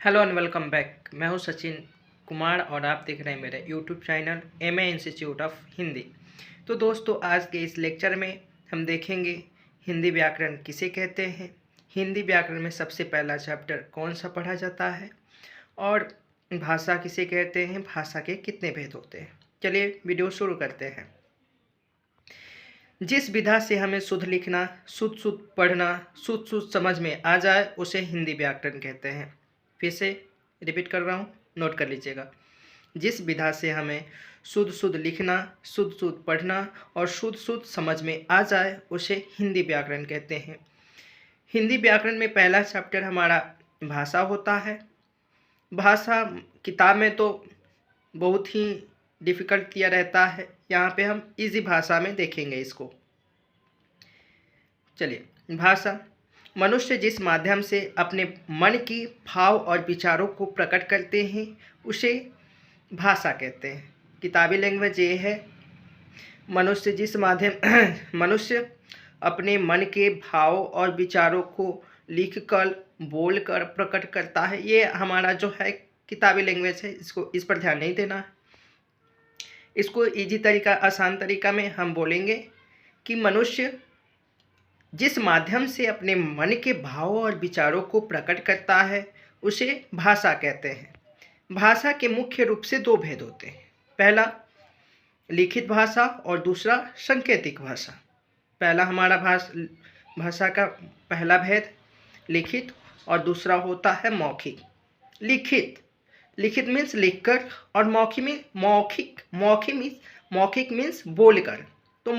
Hello and welcome back. मैं हूं सचिन कुमार और आप देख रहे हैं मेरा YouTube channel MA institute of Hindi. तो दोस्तों, आज के इस लेक्चर में हम देखेंगे हिंदी व्याकरण किसे कहते हैं, हिंदी व्याकरण में सबसे पहला चैप्टर कौन सा पढ़ा जाता है और भाषा किसे कहते हैं, भाषा के कितने भेद होते हैं। चलिए वीडियो शुरू करते हैं। जिस विधा से हमें शुद्ध लिखना, शुद्ध पढ़ना, शुद्ध समझ में आ जाए उसे हिंदी व्याकरण कहते हैं। फिर से रिपीट कर रहा हूँ, नोट कर लीजिएगा। जिस विधा से हमें शुद्ध लिखना, शुद्ध पढ़ना और शुद्ध समझ में आ जाए उसे हिंदी व्याकरण कहते हैं। हिंदी व्याकरण में पहला चैप्टर हमारा भाषा होता है। भाषा किताब में तो बहुत ही डिफ़िकल्ट किया रहता है, यहाँ पे हम इजी भाषा में देखेंगे इसको। चलिए, भाषा मनुष्य जिस माध्यम से अपने मन की भाव और विचारों को प्रकट करते हैं उसे भाषा कहते हैं। किताबी लैंग्वेज ये है, मनुष्य अपने मन के भाव और विचारों को लिखकर, बोलकर प्रकट करता है। ये हमारा जो है किताबी लैंग्वेज है, इस पर ध्यान नहीं देना है। इसको इजी तरीका, आसान तरीका में हम बोलेंगे कि मनुष्य जिस माध्यम से अपने मन के भाव और विचारों को प्रकट करता है उसे भाषा कहते हैं। भाषा के मुख्य रूप से दो भेद होते हैं, पहला लिखित भाषा और दूसरा सांकेतिक भाषा। पहला हमारा भाषा का पहला भेद लिखित और दूसरा होता है मौखिक। लिखित मीन्स लिखकर और मौखिक मीन्स बोलकर। तो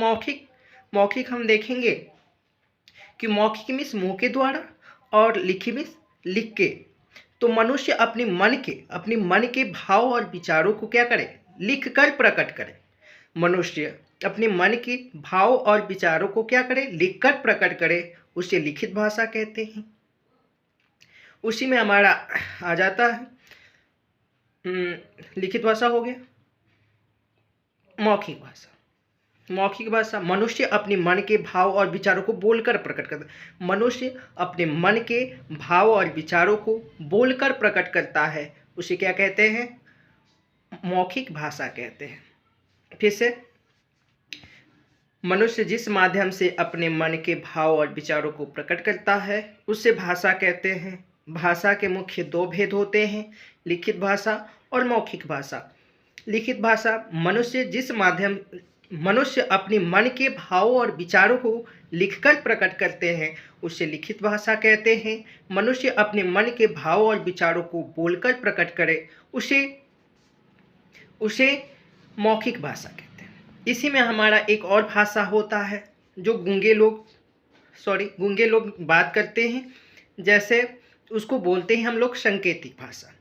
मौखिक हम देखेंगे कि मौखिक मीन्स मुँह के द्वारा और लिखित मीन्स लिख के। तो मनुष्य अपने मन के भाव और विचारों को क्या करे, लिख कर प्रकट करे। मनुष्य अपने मन के भाव और विचारों को क्या करे, लिख कर प्रकट करे, उसे लिखित भाषा कहते हैं। उसी में हमारा आ जाता है लिखित भाषा हो गया। मौखिक भाषा मनुष्य अपने मन के भाव और विचारों को बोलकर प्रकट करता है। मनुष्य अपने मन के भाव और विचारों को बोलकर प्रकट करता है, उसे क्या कहते हैं, मौखिक भाषा कहते हैं। फिर से, मनुष्य जिस माध्यम से अपने मन के भाव और विचारों को प्रकट करता है उसे भाषा कहते हैं। भाषा के मुख्य दो भेद होते हैं, लिखित भाषा और मौखिक भाषा। लिखित भाषा मनुष्य अपने मन के भाव और विचारों को लिखकर प्रकट करते हैं, उसे लिखित भाषा कहते हैं। मनुष्य अपने मन के भाव और विचारों को बोलकर प्रकट करे उसे मौखिक भाषा कहते हैं। इसी में हमारा एक और भाषा होता है जो गूंगे लोग बात करते हैं, जैसे उसको बोलते हैं हम लोग सांकेतिक भाषा।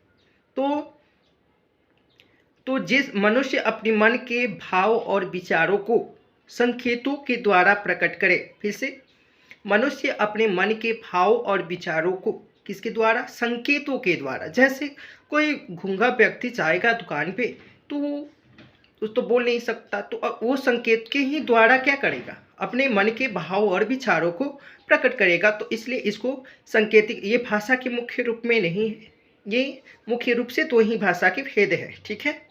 तो जिस मनुष्य अपने मन के भाव और विचारों को संकेतों के द्वारा प्रकट करे। फिर से, मनुष्य अपने मन के भाव और विचारों को किसके द्वारा, संकेतों के द्वारा। जैसे कोई गूंगा व्यक्ति जाएगा दुकान पे तो बोल नहीं सकता, तो वो संकेत के ही द्वारा क्या करेगा, अपने मन के भाव और विचारों को प्रकट करेगा। तो इसलिए इसको सांकेतिक, ये भाषा के मुख्य रूप में नहीं है, ये मुख्य रूप से दो ही भाषा के भेद है। ठीक है।